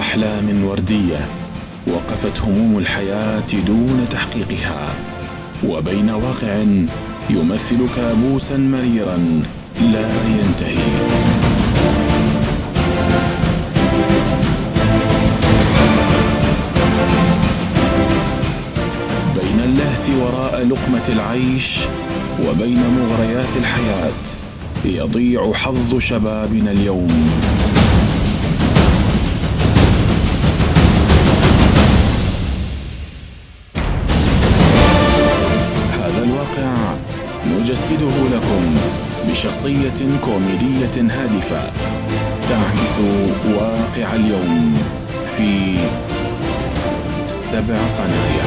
أحلام وردية وقفت هموم الحياة دون تحقيقها، وبين واقع يمثل كابوسا مريرا لا ينتهي. بين اللهث وراء لقمة العيش وبين مغريات الحياة يضيع حظ شبابنا اليوم. هذا الواقع نجسده لكم بشخصية كوميدية هادفة تعكس واقع اليوم في 7 صنايع.